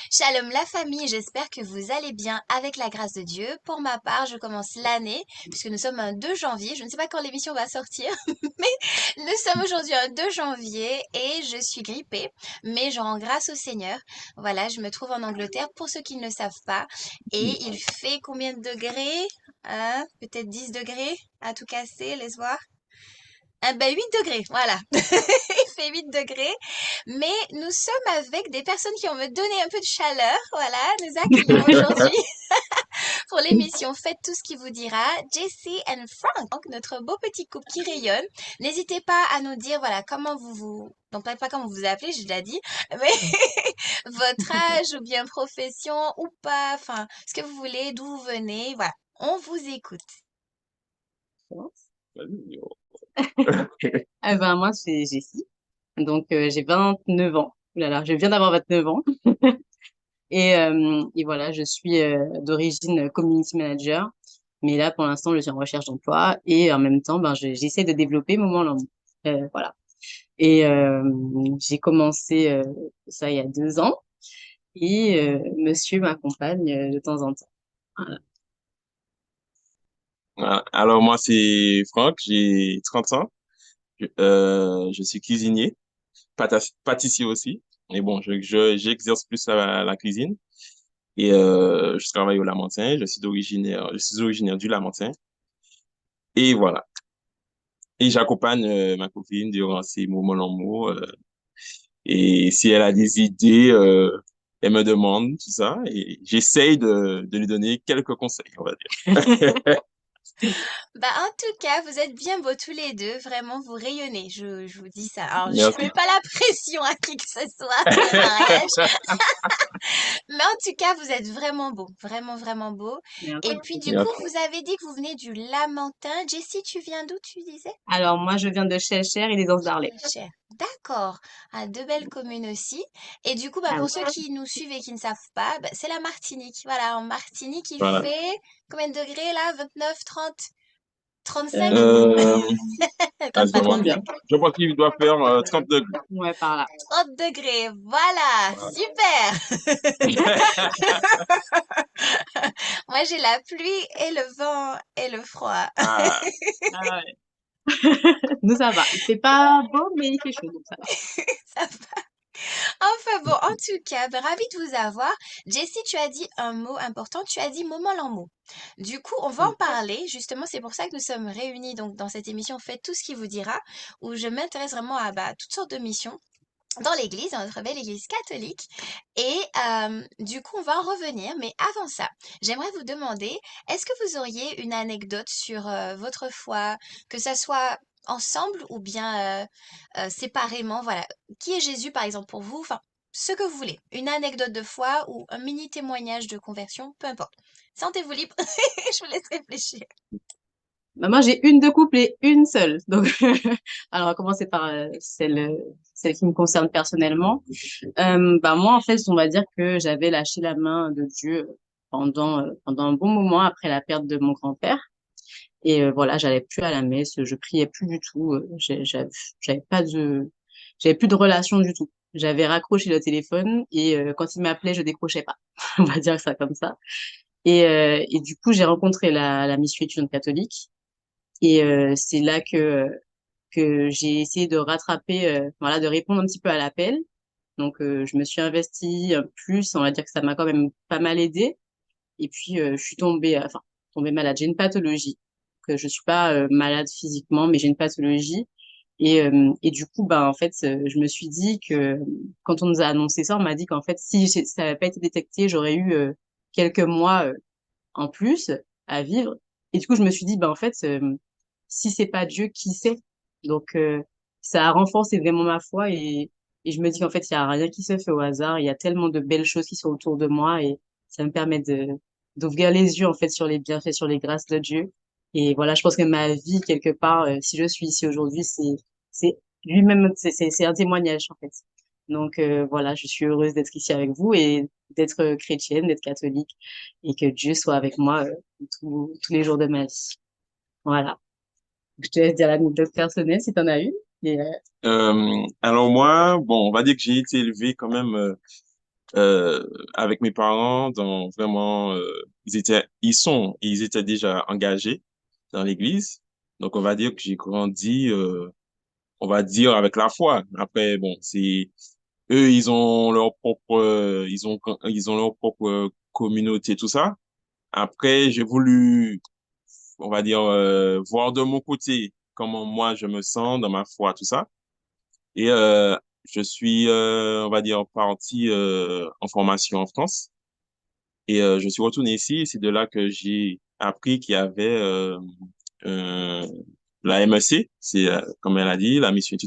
Shalom la famille, j'espère que vous allez bien avec la grâce de Dieu. Pour ma part, je commence l'année puisque nous sommes un 2 janvier. Je ne sais pas quand l'émission va sortir, mais nous sommes aujourd'hui un 2 janvier et je suis grippée, mais je rends grâce au Seigneur. Voilà, je me trouve en Angleterre pour ceux qui ne le savent pas et il fait combien de degrés? Hein, peut-être 10 degrés à tout casser, laisse voir. Ah ben 8 degrés, voilà. Il fait 8 degrés. Mais nous sommes avec des personnes qui vont me donner un peu de chaleur. Voilà, nous accueillons aujourd'hui pour l'émission Faites tout ce qui vous dira Jessie and Frank, donc notre beau petit couple qui rayonne. N'hésitez pas à nous dire, voilà, comment donc pas comment vous vous appelez, j'ai déjà dit, mais votre âge ou bien profession ou pas, enfin, ce que vous voulez, d'où vous venez, voilà. On vous écoute. Moi, c'est Jessie. Donc, j'ai 29 ans. Ouh là là, je viens d'avoir 29 ans. Et voilà, je suis d'origine community manager. Mais là, pour l'instant, je suis en recherche d'emploi. Et en même temps, j'essaie de développer Moment Land. Voilà. Et j'ai commencé ça il y a 2 ans. Et monsieur m'accompagne de temps en temps. Voilà. Voilà. Alors moi c'est Franck, j'ai 30 ans, je suis cuisinier, pâtissier aussi. Mais bon, j'exerce plus la cuisine et je travaille au Lamentin. Je suis originaire du Lamentin et voilà. Et j'accompagne ma copine durant ces moments normaux. Et si elle a des idées, elle me demande tout ça et j'essaye de lui donner quelques conseils, on va dire. Bah, en tout cas, vous êtes bien beaux tous les deux. Vraiment, vous rayonnez. Je vous dis ça. Alors, je Merci. mets pas la pression à qui que ce soit pour le mariage. Mais en tout cas, vous êtes vraiment beaux. Vraiment, vraiment beaux. Et Merci. puis, du coup, Merci. vous avez dit que vous venez du Lamentin. Jessie, tu viens d'où, tu disais? Alors, moi, je viens de Cheshire et des Anses d'Arlet. Cher. D'accord. À deux belles communes aussi. Et du coup, bah, Ah pour oui. ceux qui nous suivent et qui ne savent pas, bah, c'est la Martinique. Voilà, en Martinique, il Voilà. fait combien de degrés là? 29, 30, 35? Euh, Comme je pas pense, Combien bien? 35. je pense qu'il doit faire 30 degrés. Ouais, par là. 30 degrés, voilà, Voilà. super. Moi, j'ai la pluie et le vent et le froid. Ah, Ah ouais. Nous, ça va. Il fait pas beau, mais il fait chaud, donc ça va. Ça va. Enfin bon, en tout cas, ben, ravie de vous avoir. Jessie, tu as dit un mot important, tu as dit moment en mot. Du coup, on va en Mm. parler. Justement, c'est pour ça que nous sommes réunis donc dans cette émission Faites tout ce qui vous dira, où je m'intéresse vraiment à toutes sortes de missions dans l'église, dans notre belle église catholique. Et du coup, on va en revenir. Mais avant ça, j'aimerais vous demander, est-ce que vous auriez une anecdote sur votre foi, que ça soit ensemble ou bien séparément, voilà. Qui est Jésus, par exemple, pour vous? Enfin, ce que vous voulez. Une anecdote de foi ou un mini témoignage de conversion, peu importe. Sentez-vous libre. Je vous laisse réfléchir. Moi, j'ai une de couple et une seule. Donc, alors, on va commencer par celle qui me concerne personnellement. Moi, en fait, on va dire que j'avais lâché la main de Dieu pendant un bon moment après la perte de mon grand-père. Et voilà, j'allais plus à la messe, je priais plus du tout. J'avais pas de, j'avais plus de relation du tout. J'avais raccroché le téléphone et quand il m'appelait, je décrochais pas. On va dire ça comme ça. Et du coup, j'ai rencontré la mission étudiante catholique. Et c'est là que j'ai essayé de rattraper, voilà, de répondre un petit peu à l'appel. Donc, je me suis investie plus, on va dire que ça m'a quand même pas mal aidée. Et puis, je suis tombée malade. J'ai une pathologie, que je suis pas malade physiquement, mais j'ai une pathologie. Et du coup, en fait, je me suis dit que quand on nous a annoncé ça, on m'a dit qu'en fait, si ça n'avait pas été détecté, j'aurais eu quelques mois en plus à vivre. Et du coup, je me suis dit, en fait, si c'est pas Dieu, qui sait? Donc, ça a renforcé vraiment ma foi et je me dis qu'en fait, il y a rien qui se fait au hasard. Il y a tellement de belles choses qui sont autour de moi et ça me permet d'ouvrir les yeux, en fait, sur les bienfaits, sur les grâces de Dieu. Et voilà, je pense que ma vie, quelque part, si je suis ici aujourd'hui, c'est lui-même, c'est un témoignage, en fait. Donc, voilà, je suis heureuse d'être ici avec vous et d'être chrétienne, d'être catholique et que Dieu soit avec moi tous les jours de ma vie. Voilà. Je te laisse dire l'anecdote personnelle si tu en as une. Et, alors moi, bon, on va dire que j'ai été élevé quand même euh, avec mes parents dans vraiment, ils étaient déjà engagés dans l'église. Donc, on va dire que j'ai grandi, on va dire avec la foi. Après, bon, c'est, eux, ils ont leur propre communauté, tout ça. Après, j'ai voulu, on va dire, voir de mon côté comment moi je me sens dans ma foi, tout ça. Et je suis, on va dire, parti en formation en France. Et je suis retourné ici. Et c'est de là que j'ai appris qu'il y avait euh, la MEC, c'est comme elle a dit, la mission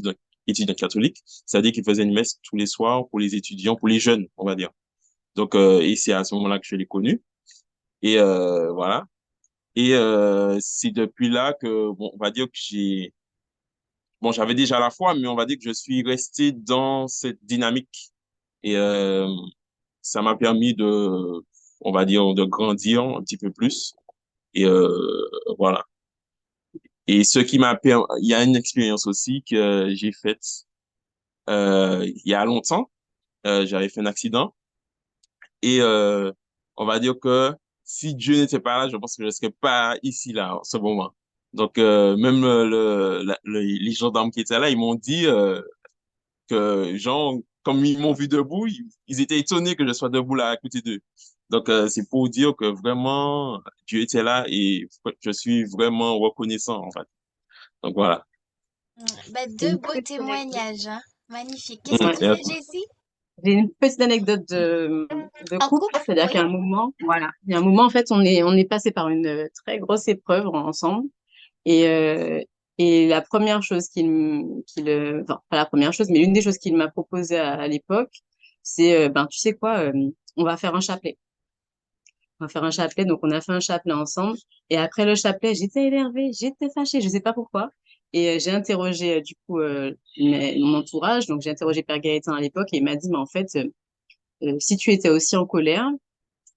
étudiante catholique. C'est-à-dire qu'ils faisaient une messe tous les soirs pour les étudiants, pour les jeunes, on va dire. Donc, et c'est à ce moment-là que je l'ai connu. Et voilà. Et c'est depuis là que, bon, on va dire que bon, j'avais déjà la foi, mais on va dire que je suis resté dans cette dynamique. Et ça m'a permis on va dire, de grandir un petit peu plus. Et voilà. Et ce qui m'a permis, il y a une expérience aussi que j'ai faite il y a longtemps. J'avais fait un accident et on va dire que si Dieu n'était pas là, je pense que je ne serais pas ici là en ce moment. Donc même les gendarmes qui étaient là, ils m'ont dit que genre comme ils m'ont vu debout, ils étaient étonnés que je sois debout là à côté d'eux. Donc c'est pour dire que vraiment Dieu était là et je suis vraiment reconnaissant en fait. Donc voilà. Bah, J'ai deux une beaux petite anecdote. témoignages, hein. Magnifique. Qu'est-ce que tu Ouais. disais, Jessie? J'ai une petite anecdote de En couple, couple? c'est-à-dire Oui. qu'à un moment, voilà, il y a un moment, en fait, on est passé par une très grosse épreuve ensemble. Et, euh, et la première chose enfin, pas la première chose, mais l'une des choses qu'il m'a proposé à l'époque, c'est, ben, tu sais quoi, on va faire un chapelet. On va faire un chapelet. Donc, on a fait un chapelet ensemble. Et après le chapelet, j'étais énervée, j'étais fâchée, je sais pas pourquoi. Et j'ai interrogé, du coup, mon entourage. Donc, j'ai interrogé Père Gaëtan à l'époque et il m'a dit, mais en fait, si tu étais aussi en colère,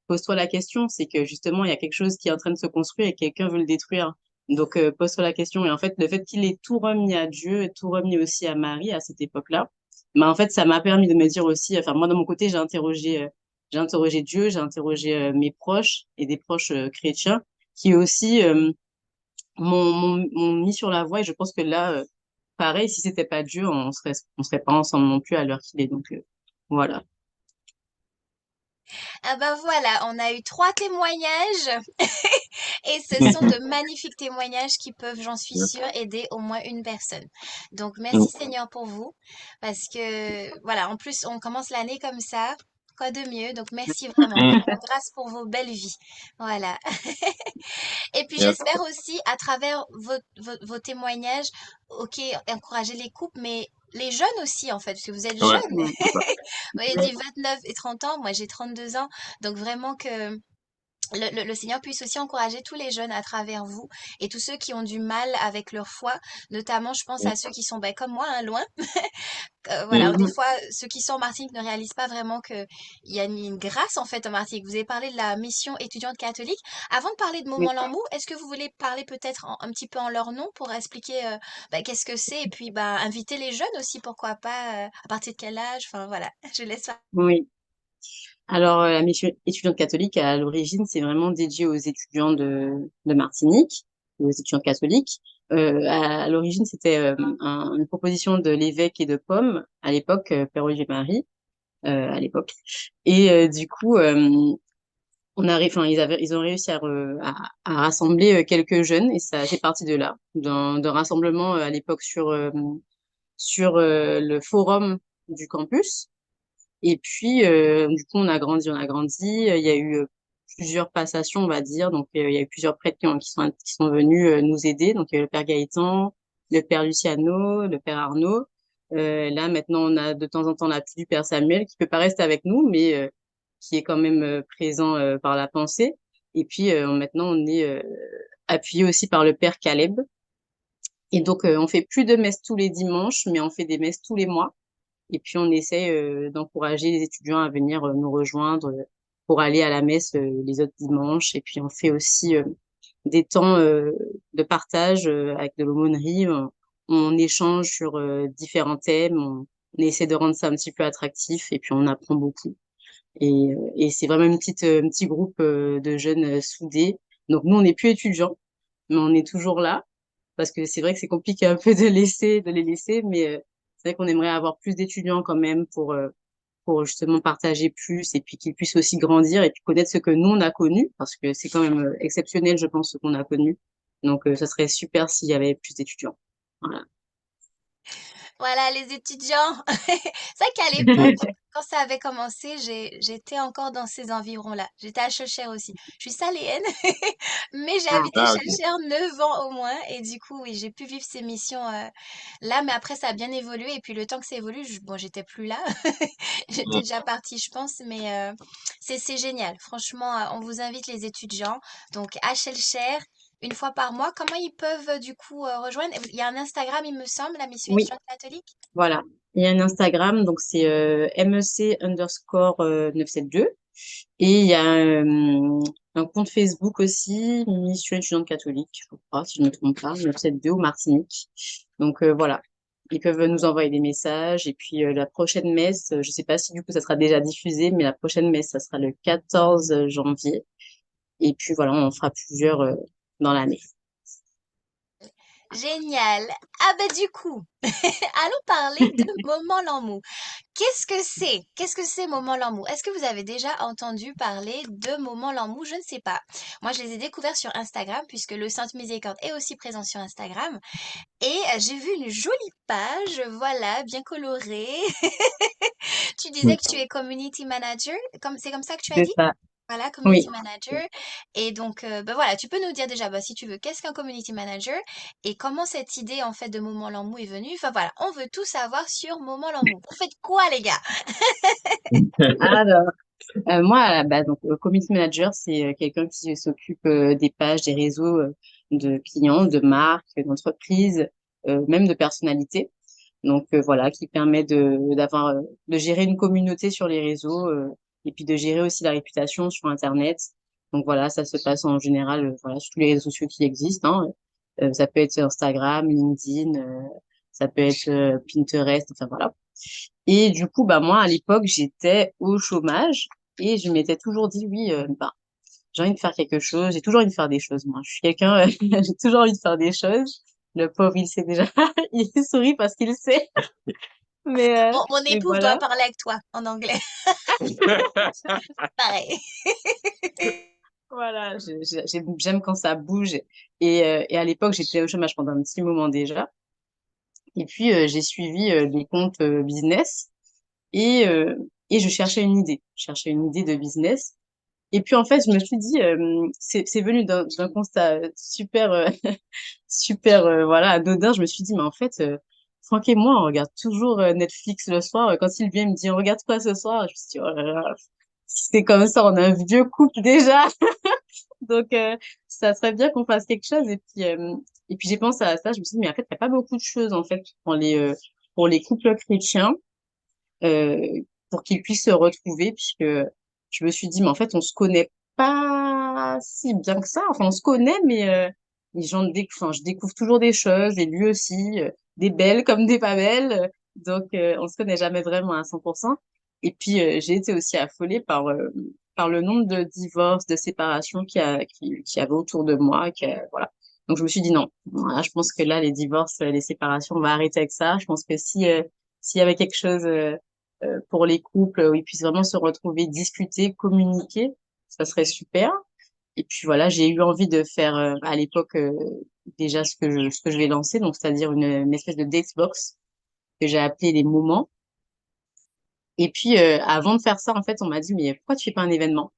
pose-toi la question. C'est que justement, il y a quelque chose qui est en train de se construire et quelqu'un veut le détruire. Donc, pose-toi la question. Et en fait, le fait qu'il ait tout remis à Dieu et tout remis aussi à Marie à cette époque-là, bah, en fait, ça m'a permis de me dire aussi, enfin, moi, de mon côté, j'ai interrogé Dieu, j'ai interrogé mes proches et des proches chrétiens qui aussi m'ont mis sur la voie. Et je pense que là, pareil, si c'était pas Dieu, on serait pas ensemble non plus à l'heure qu'il est. Donc, voilà. Ah bah voilà, on a eu trois témoignages et ce sont de magnifiques témoignages qui peuvent, j'en suis sûre, aider au moins une personne. Donc merci Seigneur pour vous parce que voilà, en plus on commence l'année comme ça. Quoi de mieux? Donc merci vraiment. On rend grâce pour vos belles vies. Voilà. Et puis Yes. j'espère aussi, à travers vos témoignages, ok, encourager les couples, mais les jeunes aussi, en fait, parce que vous êtes Ouais, jeunes. Mm. c'est ça. Vous avez dit 29 et 30 ans, moi j'ai 32 ans. Donc vraiment que le Seigneur puisse aussi encourager tous les jeunes à travers vous et tous ceux qui ont du mal avec leur foi, notamment je pense à ceux qui sont ben, comme moi, hein, loin. Voilà, des Mhm. fois, ceux qui sont en Martinique ne réalisent pas vraiment qu'il y a une grâce en fait en Martinique. Vous avez parlé de la mission étudiante catholique. Avant de parler de Moment Oui. L'amour, est-ce que vous voulez parler peut-être un petit peu en leur nom pour expliquer bah, qu'est-ce que c'est et puis bah, inviter les jeunes aussi, pourquoi pas, à partir de quel âge? Enfin voilà, je laisse ça. Oui. Alors, la mission étudiante catholique, à l'origine, c'est vraiment dédié aux étudiants de Martinique, aux étudiants catholiques. À l'origine, c'était une proposition de l'évêque et de Pomme, à l'époque, Père Olivier Marie, à l'époque. Et du coup, enfin, ils ont réussi à rassembler quelques jeunes, et ça, c'est parti de là, d'un rassemblement à l'époque sur le forum du campus. Et puis, du coup, on a grandi, on a grandi. Il y a eu plusieurs passations, on va dire. Donc, il y a eu plusieurs prêtres qui sont venus nous aider. Donc, le père Gaëtan, le père Luciano, le père Arnaud. Là, maintenant, on a de temps en temps l'appui du père Samuel, qui peut pas rester avec nous, mais qui est quand même présent par la pensée. Et puis, maintenant, on est appuyé aussi par le père Caleb. Et donc, on fait plus de messes tous les dimanches, mais on fait des messes tous les mois. Et puis, on essaie d'encourager les étudiants à venir nous rejoindre pour aller à la messe les autres dimanches. Et puis, on fait aussi des temps de partage avec de l'aumônerie. On échange sur différents thèmes. On essaie de rendre ça un petit peu attractif et puis on apprend beaucoup. Et c'est vraiment un petit groupe de jeunes soudés. Donc nous, on n'est plus étudiants, mais on est toujours là parce que c'est vrai que c'est compliqué un peu de les laisser, mais c'est vrai qu'on aimerait avoir plus d'étudiants quand même pour justement partager plus et puis qu'ils puissent aussi grandir et puis connaître ce que nous on a connu parce que c'est quand même exceptionnel, je pense, ce qu'on a connu. Donc ça serait super s'il y avait plus d'étudiants. Voilà. Voilà, les étudiants. C'est vrai qu'à l'époque, quand ça avait commencé, j'étais encore dans ces environs-là. J'étais à Chauchère aussi. Je suis saléenne, mais j'ai Ah, habité Ah, ok. Chauchère 9 ans au moins. Et du coup, oui, j'ai pu vivre ces missions là. Mais après, ça a bien évolué. Et puis, le temps que ça évolue, bon, j'étais plus là. J'étais déjà partie, je pense. Mais c'est génial. Franchement, on vous invite les étudiants. Donc, à Chauchère, une fois par mois. Comment ils peuvent du coup rejoindre? Il y a un Instagram, il me semble, la mission oui, étudiante catholique. voilà. Il y a un Instagram, donc c'est MEC_972. Et il y a un compte Facebook aussi, Mission étudiante catholique, je crois, si je ne me trompe pas, 972 au Martinique. Donc voilà, ils peuvent nous envoyer des messages. Et puis la prochaine messe, je ne sais pas si du coup ça sera déjà diffusé, mais la prochaine messe, ça sera le 14 janvier. Et puis voilà, on en fera plusieurs dans l'année. Génial. Ah ben du coup, allons parler de Moment L'amour. Qu'est-ce que c'est? Qu'est-ce que c'est Moment L'amour? Est-ce que vous avez déjà entendu parler de Moment L'amour? Je ne sais pas. Moi, je les ai découverts sur Instagram puisque le Sainte Miséricorde est aussi présent sur Instagram. Et j'ai vu une jolie page, voilà, bien colorée. Tu disais que tu es community manager, comme c'est comme ça que tu as C'est dit? ça. Voilà, Oui. community manager. Et donc, ben voilà, tu peux nous dire déjà, bah, si tu veux, qu'est-ce qu'un community manager et comment cette idée en fait de Moment Lambou est venue. Enfin voilà, on veut tout savoir sur Moment Lambou. Vous faites quoi, les gars? Alors, moi, à la base, donc, community manager, c'est quelqu'un qui s'occupe des pages, des réseaux de clients, de marques, d'entreprises, même de personnalités. Donc voilà, qui permet de gérer une communauté sur les réseaux et puis de gérer aussi la réputation sur Internet. Donc voilà, ça se passe en général voilà, sur tous les réseaux sociaux qui existent, hein. Ça peut être Instagram, LinkedIn, ça peut être Pinterest, enfin voilà. Et du coup, bah moi, à l'époque, j'étais au chômage et je m'étais toujours dit, oui, bah, j'ai envie de faire quelque chose, j'ai toujours envie de faire des choses, moi. Je suis quelqu'un, j'ai toujours envie de faire des choses. Le pauvre, il sait déjà, il sourit parce qu'il sait. Mon Mais époux doit voilà, parler avec toi en anglais. Pareil. voilà, j'aime quand ça bouge. Et à l'époque, j'étais au chômage pendant un petit moment déjà. Et puis, j'ai suivi des comptes business et, euh, et je cherchais une idée. Je cherchais une idée de business. Et puis, en fait, je me suis dit, c'est venu d'un constat super, super, voilà, anodin. Je me suis dit, mais en fait, Franck et moi, on regarde toujours Netflix le soir. Quand il vient me dire, regarde quoi ce soir? Je me suis dit, oh là là, si c'est comme ça, on a un vieux couple déjà. Donc, ça serait bien qu'on fasse quelque chose. Et puis j'ai pensé à ça. Je me suis dit, mais en fait, il n'y a pas beaucoup de choses, en fait, pour les couples chrétiens, euh, pour qu'ils puissent se retrouver, puisque je me suis dit, mais en fait, on se connaît pas si bien que ça. Enfin, on se connaît, mais enfin, je découvre toujours des choses, et lui aussi, des belles comme des pas belles. Donc, on se connaît jamais vraiment à 100%. Et puis, j'ai été aussi affolée par le nombre de divorces, de séparations qu'il y avait autour de moi. Voilà. Donc, je me suis dit non. Voilà, je pense que là, les divorces, les séparations, on va arrêter avec ça. Je pense que s'il y avait quelque chose pour les couples où ils puissent vraiment se retrouver, discuter, communiquer, ça serait super. Et puis voilà, j'ai eu envie de faire à l'époque déjà ce que je vais lancer, donc c'est-à-dire une espèce de datebox que j'ai appelé les moments. Et puis avant de faire ça, en fait, on m'a dit mais pourquoi tu fais pas un événement?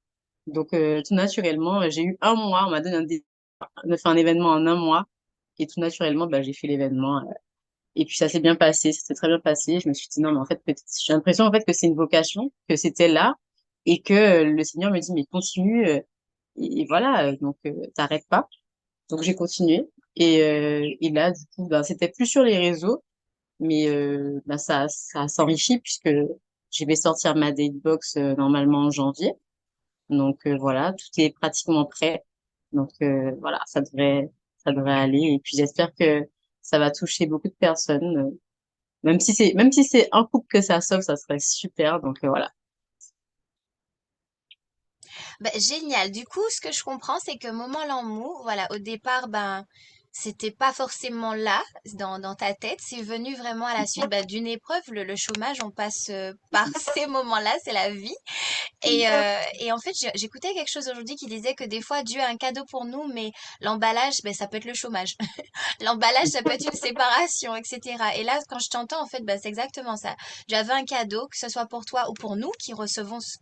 Donc tout naturellement, j'ai eu un mois, on m'a donné de faire un événement en un mois, et tout naturellement, bah, j'ai fait l'événement. Et puis ça s'est bien passé, ça s'est très bien passé. Je me suis dit non, mais en fait, peut-être, j'ai l'impression en fait que c'est une vocation, que c'était là, et que le Seigneur me dit mais continue. Et voilà, donc t'arrêtes pas. Donc j'ai continué. Et là, du coup, ben, c'était plus sur les réseaux, mais ben, ça s'enrichit puisque je vais sortir ma datebox normalement en janvier. Donc voilà, tout est pratiquement prêt. Donc voilà, ça devrait aller. Et puis j'espère que ça va toucher beaucoup de personnes. Même si c'est un couple que ça sauve, ça serait super. Donc voilà. Bah, génial. Du coup, ce que je comprends, c'est que Moment l'amour, voilà, au départ, ben, c'était pas forcément là, dans ta tête. C'est venu vraiment à la suite, bah, d'une épreuve. Le chômage, on passe par ces moments-là, c'est la vie. Et en fait, j'écoutais quelque chose aujourd'hui qui disait que des fois, Dieu a un cadeau pour nous, mais l'emballage, ben, ça peut être le chômage. L'emballage, ça peut être une séparation, etc. Et là, quand je t'entends, en fait, ben, c'est exactement ça. Dieu avait un cadeau, que ce soit pour toi ou pour nous qui recevons ce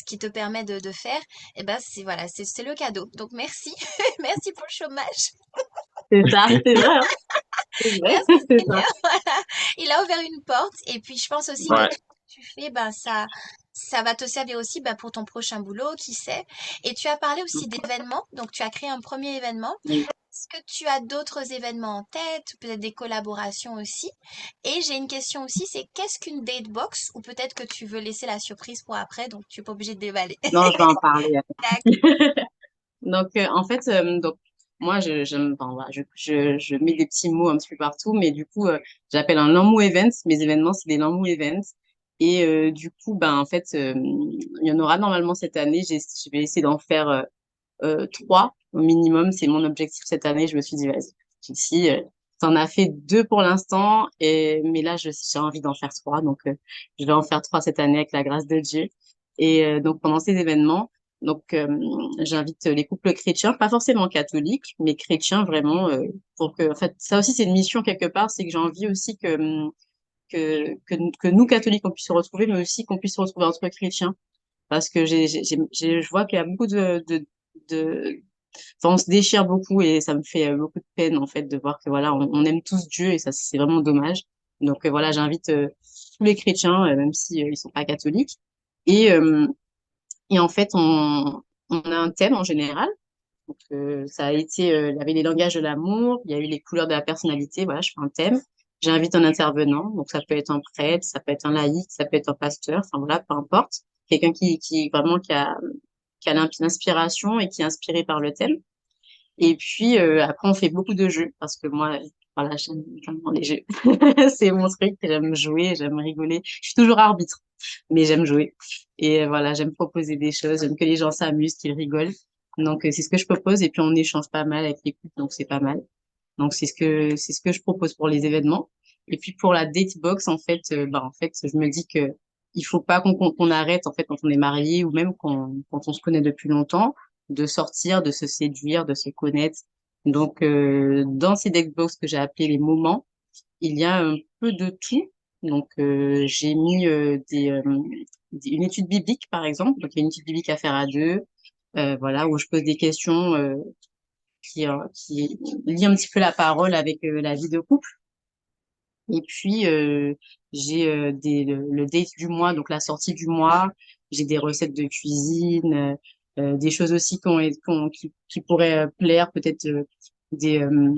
qui te permet de faire. Et ben, c'est, voilà, c'est le cadeau. Donc, merci. Merci pour le chômage. C'est ça, c'est vrai, hein, c'est vrai, Merci c'est ça. Seigneur. Voilà. Il a ouvert une porte. Et puis, je pense aussi que Ouais. tout ce que tu fais, ben, ça va te servir aussi ben, pour ton prochain boulot, qui sait. Et tu as parlé aussi d'événements. Donc, tu as créé un premier événement. Est-ce que tu as d'autres événements en tête, peut-être des collaborations aussi? Et j'ai une question aussi, c'est qu'est-ce qu'une date box? Ou peut-être que tu veux laisser la surprise pour après, donc tu n'es pas obligé de déballer. Non, je vais en parler. D'accord. Donc, en fait, donc, moi, j'aime, enfin, voilà, je mets des petits mots un petit peu partout, mais du coup, j'appelle un Lamu Event. Mes événements, c'est des Lamu Events. Et du coup, ben, en fait, il y en aura normalement cette année. Je vais essayer d'en faire trois au minimum. C'est mon objectif cette année. Je me suis dit, vas-y, si t'en as fait deux pour l'instant, mais là, j'ai envie d'en faire trois. Donc, je vais en faire trois cette année avec la grâce de Dieu. Et donc, pendant ces événements, donc, j'invite les couples chrétiens, pas forcément catholiques, mais chrétiens vraiment, pour que, en fait, ça aussi, c'est une mission quelque part, c'est que j'ai envie aussi que nous, catholiques, on puisse se retrouver, mais aussi qu'on puisse se retrouver entre chrétiens. Parce que je vois qu'il y a beaucoup de, enfin, on se déchire beaucoup et ça me fait beaucoup de peine, en fait, de voir que, voilà, on aime tous Dieu et ça, c'est vraiment dommage. Donc, voilà, j'invite tous les chrétiens, même si ils sont pas catholiques. Et, euh, et en fait, on a un thème en général. Donc, ça a été, il y avait les langages de l'amour, il y a eu les couleurs de la personnalité. Voilà, je fais un thème. J'invite un intervenant. Donc, ça peut être un prêtre, ça peut être un laïc, ça peut être un pasteur. Enfin, voilà, peu importe. Quelqu'un qui vraiment qui a l'inspiration et qui est inspiré par le thème. Et puis, après, on fait beaucoup de jeux parce que moi, voilà, j'aime vraiment les jeux. C'est mon truc. J'aime jouer, j'aime rigoler. Je suis toujours arbitre, mais j'aime jouer. Et voilà, j'aime proposer des choses, j'aime que les gens s'amusent, qu'ils rigolent. Donc, c'est ce que je propose. Et puis, on échange pas mal avec les couples, donc c'est pas mal. Donc, c'est ce que je propose pour les événements. Et puis, pour la date box, en fait, bah, en fait, je me dis que il faut pas qu'on arrête, en fait, quand on est marié ou même quand on se connaît depuis longtemps, de sortir, de se séduire, de se connaître. Donc, dans ces date box que j'ai appelées les moments, il y a un peu de tout. Donc, j'ai mis une étude biblique, par exemple. Donc, il y a une étude biblique à faire à deux, voilà, où je pose des questions qui lient un petit peu la parole avec la vie de couple. Et puis, j'ai le date du mois, donc la sortie du mois. J'ai des recettes de cuisine, des choses aussi qui pourraient plaire, peut-être des, euh,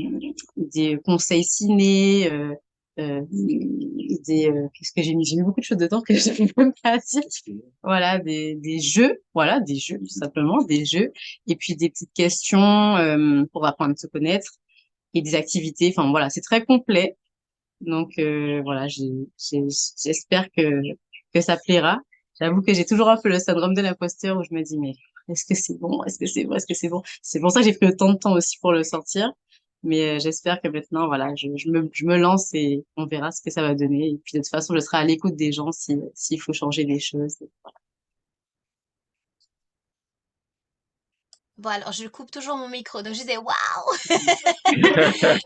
des conseils ciné, qu'est-ce que j'ai mis? J'ai mis beaucoup de choses dedans que je ne peux même pas dire. Voilà, des jeux, voilà, des jeux, tout simplement, des jeux. Et puis des petites questions pour apprendre à se connaître et des activités. Enfin, voilà, c'est très complet. Donc voilà, j'espère que ça plaira. J'avoue que j'ai toujours un peu le syndrome de l'imposteur où je me dis mais est-ce que c'est bon? Est-ce que c'est bon? Est-ce que c'est bon? C'est pour ça que j'ai pris autant de temps aussi pour le sortir. Mais j'espère que maintenant voilà, je me lance et on verra ce que ça va donner. Et puis de toute façon, je serai à l'écoute des gens s'il faut changer des choses. Bon, alors je coupe toujours mon micro. Donc je disais, waouh!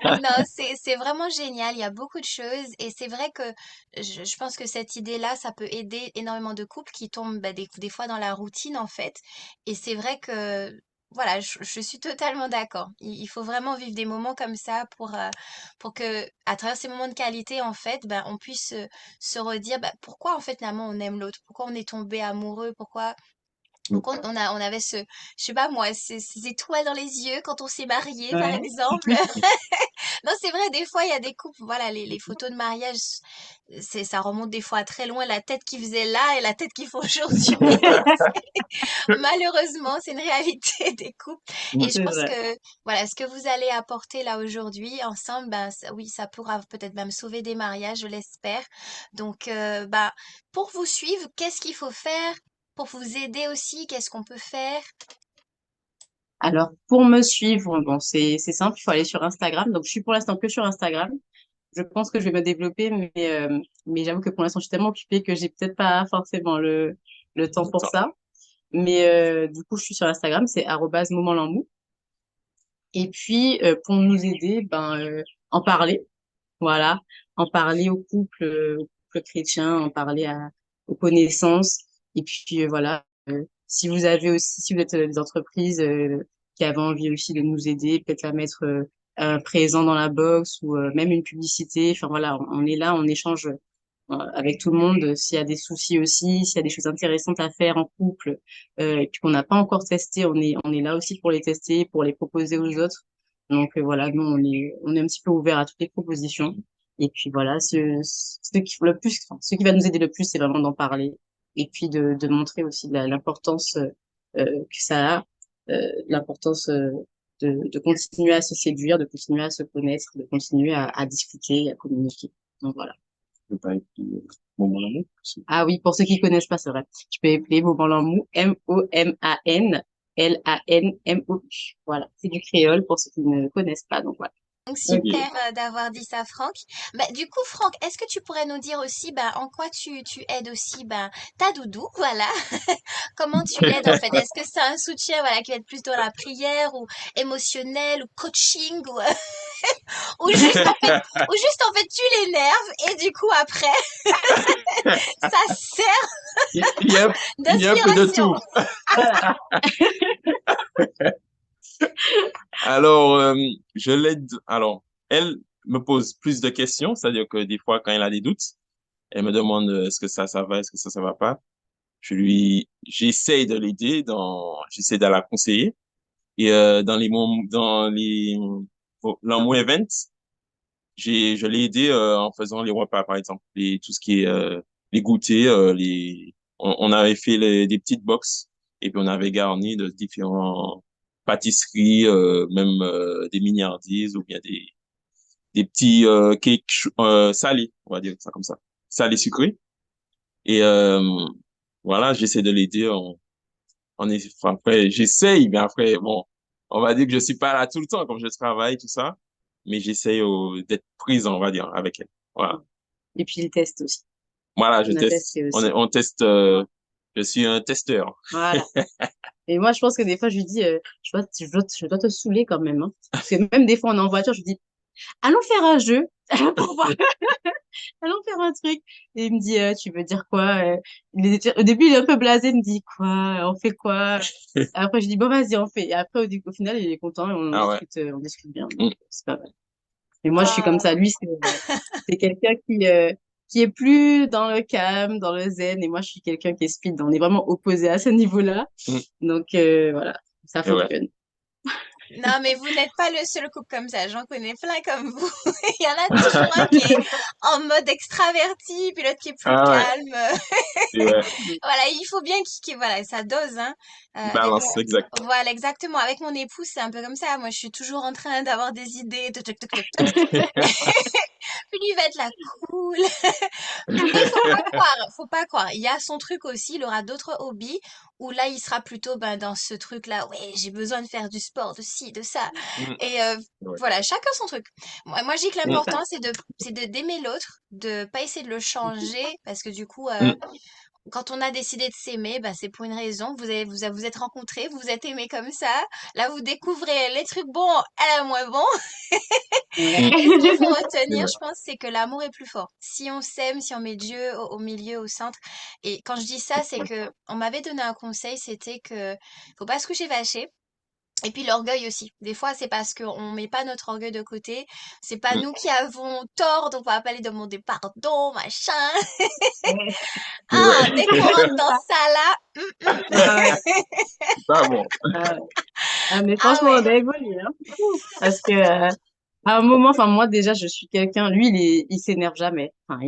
Non, c'est vraiment génial. Il y a beaucoup de choses. Et c'est vrai que je pense que cette idée-là, ça peut aider énormément de couples qui tombent bah, des fois dans la routine, en fait. Et c'est vrai que, voilà, je suis totalement d'accord. Il faut vraiment vivre des moments comme ça pour que, à travers ces moments de qualité, en fait, ben, on puisse se redire bah, pourquoi, en fait, finalement, on aime l'autre, pourquoi on est tombé amoureux, pourquoi. Donc on avait je sais pas moi, ces étoiles dans les yeux quand on s'est marié, par Ouais. exemple. Non, c'est vrai, des fois, il y a des couples, voilà, les photos de mariage, ça remonte des fois à très loin, la tête qu'ils faisaient là et la tête qu'ils font aujourd'hui. Malheureusement, c'est une réalité des couples. Et je C'est pense vrai. que, voilà, ce que vous allez apporter là aujourd'hui, ensemble, ben, oui, ça pourra peut-être même sauver des mariages, je l'espère. Donc, ben, pour vous suivre, qu'est-ce qu'il faut faire? pour vous aider aussi? Qu'est-ce qu'on peut faire? Alors, pour me suivre, bon, c'est simple, il faut aller sur Instagram. Donc, je suis pour l'instant que sur Instagram. Je pense que je vais me développer, mais j'avoue que pour l'instant, je suis tellement occupée que j'ai peut-être pas forcément le temps pour ça. Mais du coup, je suis sur Instagram, c'est @momentlamou. Et puis, pour nous aider, en parler, voilà, en parler au couple chrétien, en parler aux connaissances. Et puis, voilà, si vous avez aussi, si vous êtes des entreprises qui avaient envie aussi de nous aider, peut-être à mettre un présent dans la box ou même une publicité. Enfin, voilà, on est là, on échange avec tout le monde, s'il y a des soucis aussi, s'il y a des choses intéressantes à faire en couple, et puis qu'on n'a pas encore testé, on est là aussi pour les tester, pour les proposer aux autres. Donc voilà, nous on est un petit peu ouvert à toutes les propositions. Et puis voilà, ce qui le plus, enfin, ce qui va nous aider le plus, c'est vraiment d'en parler et puis de montrer aussi l'importance que ça a, l'importance de continuer à se séduire, de continuer à se connaître, de continuer à discuter, à communiquer. Donc voilà. Je peux pas écrire Moment l'amour. Ah oui, pour ceux qui connaissent pas, c'est vrai. Je peux appeler Moment l'amour, Momanlamou. Voilà, c'est du créole pour ceux qui ne connaissent pas. Donc voilà. Donc Ok. super d'avoir dit ça, Franck. Bah, du coup, Franck, est-ce que tu pourrais nous dire aussi en quoi tu aides aussi ta doudou, voilà. Comment tu l'aides en fait? Est-ce que c'est un soutien voilà, qui va être plus dans la prière ou émotionnel ou coaching ou juste en fait tu l'énerves et du coup après ça sert Il y a, il y a un peu de d'inspiration. tout. Voilà. Alors, je l'aide. Alors, elle me pose plus de questions, c'est-à-dire que des fois, quand elle a des doutes, elle me demande est-ce que ça va, est-ce que ça va pas. J'essaie de l'aider j'essaie de la conseiller. Et dans l'amour event, je l'ai aidé en faisant les repas, par exemple, tout ce qui est les goûters, on avait fait des petites box et puis on avait garni de différents pâtisseries, même des mignardises ou bien des petits cakes salés, on va dire ça comme ça, salés sucrés. Et voilà, j'essaie de l'aider enfin, après, j'essaye, mais après, bon, on va dire que je suis pas là tout le temps, comme je travaille, tout ça, mais j'essaye d'être présent, on va dire, avec elle. Voilà. Et puis le test aussi. Voilà, je On a teste. testé aussi. On teste, je suis un testeur. Voilà. Et moi, je pense que des fois, je lui dis, je dois te saouler quand même, hein. Parce que même des fois, on est en voiture, je lui dis, allons faire un jeu. Pour voir. Allons faire un truc. Et il me dit, tu veux dire quoi? Au début, il est un peu blasé, il me dit, quoi? On fait quoi? Après, je dis, bon, vas-y, on fait. Et après, au final, il est content et Ah ouais. on discute bien. Donc, Mm. c'est pas mal. Et moi, je suis comme Ah, ça. Lui, c'est quelqu'un qui est plus dans le calme, dans le zen. Et moi, je suis quelqu'un qui est speed. On est vraiment opposés à ce niveau-là. Mm. Donc, voilà, ça Et ouais. fonctionne. non, mais vous n'êtes pas le seul couple comme ça. J'en connais plein comme vous. Il y en a toujours un qui est en mode extraverti, puis l'autre qui est plus Ah ouais. calme. Et ouais. Voilà, il faut bien voilà, ça dose, hein. Avec Balance, exact. voilà, exactement. Avec mon époux, c'est un peu comme ça. Moi, je suis toujours en train d'avoir des idées, toc, toc, toc, toc, toc. Puis lui va être là, cool. Mais faut pas croire. Il y a son truc aussi, il aura d'autres hobbies où là, il sera plutôt dans ce truc-là. Ouais, j'ai besoin de faire du sport, de ci, de ça. Mm. Et Ouais. voilà, chacun son truc. Moi, je dis que Mm. C'est ça. l'important, c'est de d'aimer l'autre, de pas essayer de le changer, parce que du coup, Mm. quand on a décidé de s'aimer, c'est pour une raison. Vous êtes rencontrés, vous vous êtes aimés comme ça. Là, vous découvrez les trucs bons, elle a moins bon. Ouais. Mm. Et ce qu'il faut Et retenir, ouais. je pense, c'est que l'amour est plus fort. Si on s'aime, si on met Dieu au milieu, au centre. Et quand je dis ça, c'est que on m'avait donné un conseil, c'était que faut pas se coucher fâché. Et puis l'orgueil aussi. Des fois, c'est parce qu'on met pas notre orgueil de côté. C'est pas Mm. nous qui avons tort, donc on va pas aller demander pardon, machin. Et Ah, ouais. dès qu'on rentre C'est dans ça. ça là, Ah ouais. Pas bon. Ah ouais. Ah, mais ah franchement, on ouais. a évolué, hein. Parce que, à un moment, enfin, moi, déjà, je suis quelqu'un, lui, il s'énerve jamais. Enfin,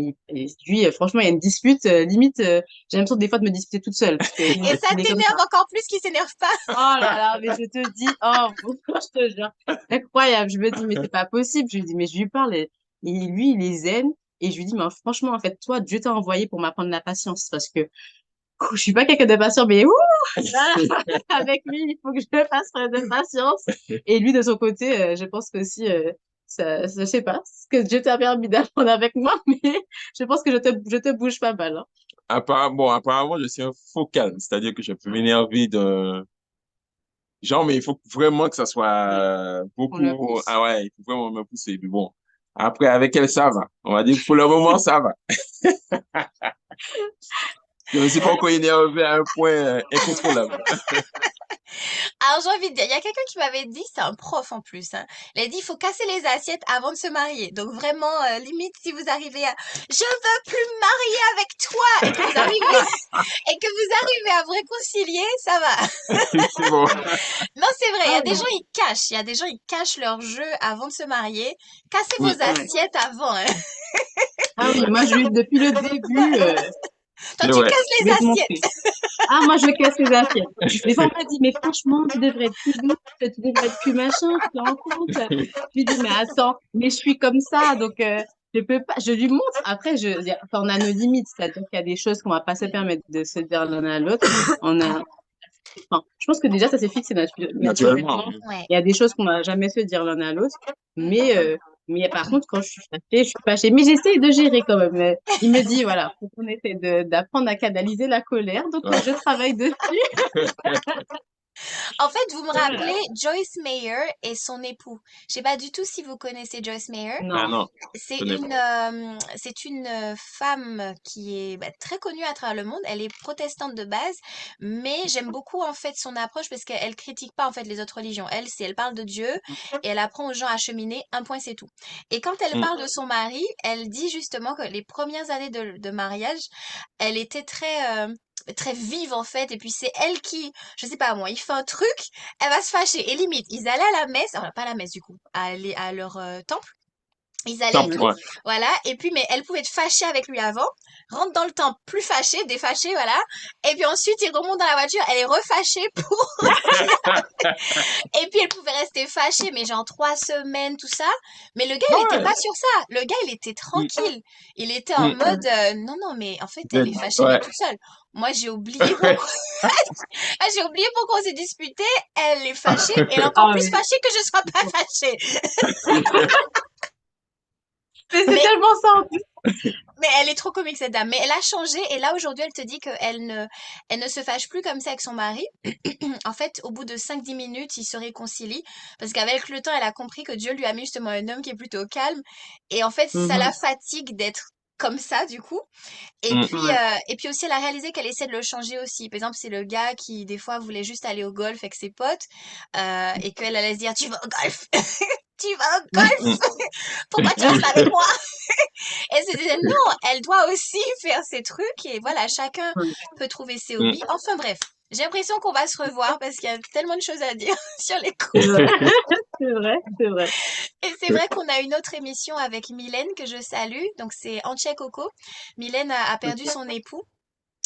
lui, franchement, il y a une dispute, limite, j'ai l'impression des fois de me disputer toute seule, parce que Et ça il est comme t'énerve ça. encore plus qu'il s'énerve pas. Oh là là, mais je te dis, oh, je te jure, incroyable. Je me dis, mais c'est pas possible. Je lui dis, mais je lui parle, et lui, il est zen. Et je lui dis, mais franchement, en fait, toi, Dieu t'a envoyé pour m'apprendre la patience, parce que Je suis pas quelqu'un de patient, mais ouh, là, avec lui, il faut que je fasse preuve de patience. Et lui, de son côté, je pense que aussi, je sais pas ce que Dieu t'a permis d'apprendre avec moi, mais je pense que je te bouge pas mal, hein. Apparemment, je suis un faux calme, c'est-à-dire que je peux m'énerver d'un genre, mais il faut vraiment que ça soit On le beaucoup. pousse. Ah ouais, il faut vraiment me pousser. Mais bon, après, avec elle, ça va. On va dire que pour le moment, ça va. Je me suis pas encore énervé à un point incontrôlable. Alors, j'ai envie de dire, il y a quelqu'un qui m'avait dit, c'est un prof en plus, hein. Il a dit, il faut casser les assiettes avant de se marier. Donc vraiment, limite, si vous arrivez à, je veux plus me marier avec toi, et que vous arrivez, et que vous arrivez à vous réconcilier, ça va. C'est bon. Non, c'est vrai, il y Ah a des oui. gens, ils cachent. Il y a des gens, ils cachent leur jeu avant de se marier. Cassez vos Mm. Ouais. assiettes avant, hein. Ah oui, moi, depuis le début, Toi, C'est tu vrai. casses je les vais te assiettes. montrer. Ah, moi, je casse les assiettes. Des fois, on m'a dit, mais franchement, tu devrais être plus douce, tu devrais être plus machin, tu te rends compte? Je lui dis, mais attends, mais je suis comme ça, donc je peux pas, je lui montre. Après, enfin, on a nos limites, c'est-à-dire qu'il y a des choses qu'on va pas se permettre de se dire l'un à l'autre. On a, enfin, je pense que déjà, ça s'est fixé Naturellement. naturellement. Ouais. Il y a des choses qu'on va jamais se dire l'un à l'autre, mais par contre, quand je suis fâchée. Mais j'essaie de gérer quand même. Il me dit, voilà, faut qu'on essaie d'apprendre à canaliser la colère, donc Ouais. je travaille dessus. En fait, vous me Voilà. rappelez Joyce Meyer et son époux. Je sais pas du tout si vous connaissez Joyce Meyer. Ah Non. non, je connais pas. C'est une femme qui est très connue à travers le monde. Elle est protestante de base, mais j'aime beaucoup en fait son approche parce qu'elle critique pas en fait les autres religions. Elle parle de Dieu et elle apprend aux gens à cheminer. Un point, c'est tout. Et quand elle Mm. parle de son mari, elle dit justement que les premières années de mariage, elle était très vive en fait. Et puis c'est elle qui, je sais pas moi, il fait un truc, elle va se fâcher. Et limite, ils allaient à la messe, enfin pas à la messe du coup, à leur temple. Ils allaient et Temple, tout, ouais. voilà. Et puis, mais elle pouvait être fâchée avec lui avant, rentre dans le temple plus fâchée, défâchée, voilà. Et puis ensuite, il remonte dans la voiture, elle est refâchée pour... Et puis, elle pouvait rester fâchée, mais genre 3 semaines, tout ça. Mais le gars, il était Ouais. pas sur ça. Le gars, il était Mm. tranquille. Il était en Mm. mode, non, non, mais en fait, elle est fâchée, mais Ouais. toute seule. Moi, j'ai oublié pourquoi. Ah, j'ai oublié pourquoi on s'est disputé. Elle est fâchée. Et elle est encore Ah plus oui. fâchée que je sois pas fâchée. Mais c'est Mais tellement ça en plus. Mais elle est trop comique cette dame. Mais elle a changé et là aujourd'hui elle te dit elle ne se fâche plus comme ça avec son mari. En fait, au bout de 5-10 minutes, ils se réconcilient parce qu'avec le temps, elle a compris que Dieu lui a mis justement un homme qui est plutôt calme et en fait, ça la Mhm. fatigue d'être comme ça du coup. Mm. Ouais. Et puis aussi, elle a réalisé qu'elle essaie de le changer aussi. Par exemple, c'est le gars qui, des fois, voulait juste aller au golf avec ses potes, et qu'elle allait se dire, tu vas au golf! Tu vas au Mm. golf! Pourquoi tu restes avec moi? Elle se disait, non, elle doit aussi faire ses trucs, et voilà, chacun peut trouver ses Mm. hobbies. Enfin bref, j'ai l'impression qu'on va se revoir parce qu'il y a tellement de choses à dire sur les C'est couples. vrai, c'est vrai, c'est vrai. Et c'est vrai qu'on a une autre émission avec Mylène que je salue, donc c'est Anche Coco. Mylène a perdu son époux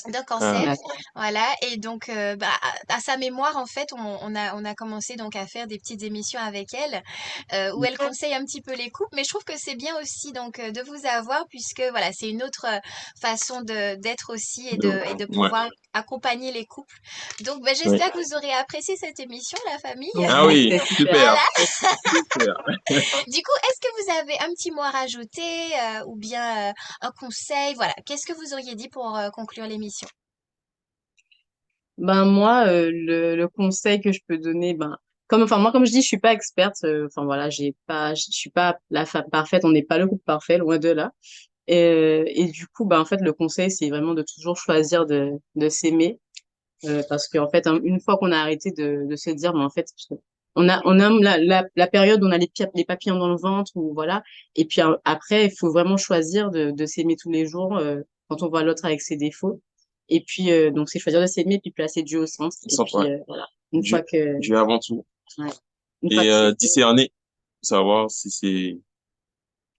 d'un cancer, Ah. D'accord. voilà. Et donc, à sa mémoire, en fait, on a commencé donc à faire des petites émissions avec elle, où elle conseille un petit peu les couples. Mais je trouve que c'est bien aussi donc de vous avoir, puisque voilà, c'est une autre façon de d'être aussi et de Ouais. pouvoir accompagner les couples. Donc, Oui. j'espère que vous aurez apprécié cette émission, la famille. Ah Ouais, oui, c'était super. super, Voilà. super. Du coup, est-ce que vous avez un petit mot à rajouter, ou bien un conseil? Voilà. Qu'est-ce que vous auriez dit pour conclure l'émission? Ben moi, le conseil que je peux donner, ben enfin moi comme je dis, je suis pas experte. Enfin voilà, je suis pas la femme parfaite. On n'est pas le couple parfait, loin de là. Et du coup, ben en fait, le conseil, c'est vraiment de toujours choisir de s'aimer, parce qu'en fait, une fois qu'on a arrêté de se dire, mais en fait, parce que on a la période où on a les papillons dans le ventre, ou voilà. Et puis après, il faut vraiment choisir de s'aimer tous les jours, quand on voit l'autre avec ses défauts. Et puis, donc, c'est choisir de s'aimer, puis placer Dieu au centre. Et Ouais. puis, voilà. Une fois Dieu, que, Dieu avant tout. ouais, une fois Et que c'est fait, discerner, savoir si c'est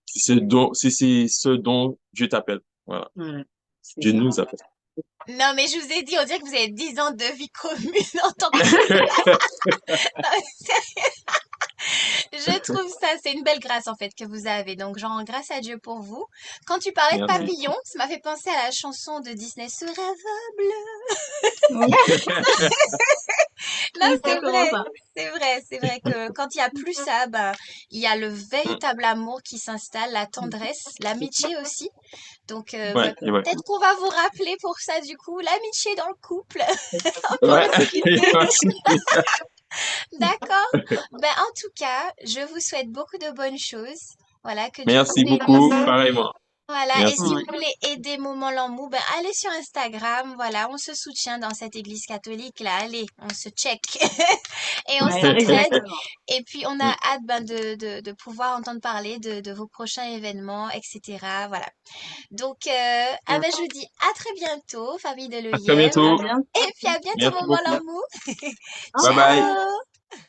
ce dont Dieu t'appelle. Voilà. voilà, c'est Dieu ça. nous appelle. Non, mais je vous ai dit, on dirait que vous avez 10 ans de vie commune en tant que couple. Non, mais Je trouve ça, c'est une belle grâce en fait que vous avez. Donc, je rends grâce à Dieu pour vous. Quand tu parlais de Merci. papillon, ça m'a fait penser à la chanson de Disney, Ce rêve bleu. Ouais, Non, c'est exactement ça. c'est vrai que quand il y a plus ça, ben, il y a le Mm. véritable amour qui s'installe, la tendresse, l'amitié aussi. Donc, Ouais, ben, c'est vrai. peut-être qu'on va vous rappeler pour ça du coup, l'amitié dans le couple pour Ouais, discuter. merci. D'accord. Ben, en tout cas, je vous souhaite beaucoup de bonnes choses. Voilà, que Dieu vous Merci beaucoup, bénisse. pareillement. Voilà, et si Merci. vous Ouais. voulez aider Moment Lambou, ben allez sur Instagram, voilà, on se soutient dans cette église catholique là, allez, on se check et on Ouais, s'entraide. exactement. Et puis on a Mm. hâte ben, de pouvoir entendre parler de vos prochains événements, etc. Voilà. Donc, ah Ouais. ben, je vous dis à très bientôt, famille de À très l'OIM, À bientôt. bientôt. et puis à bientôt Merci Moment beaucoup. Lambou. Au Bye bye. revoir. Ciao!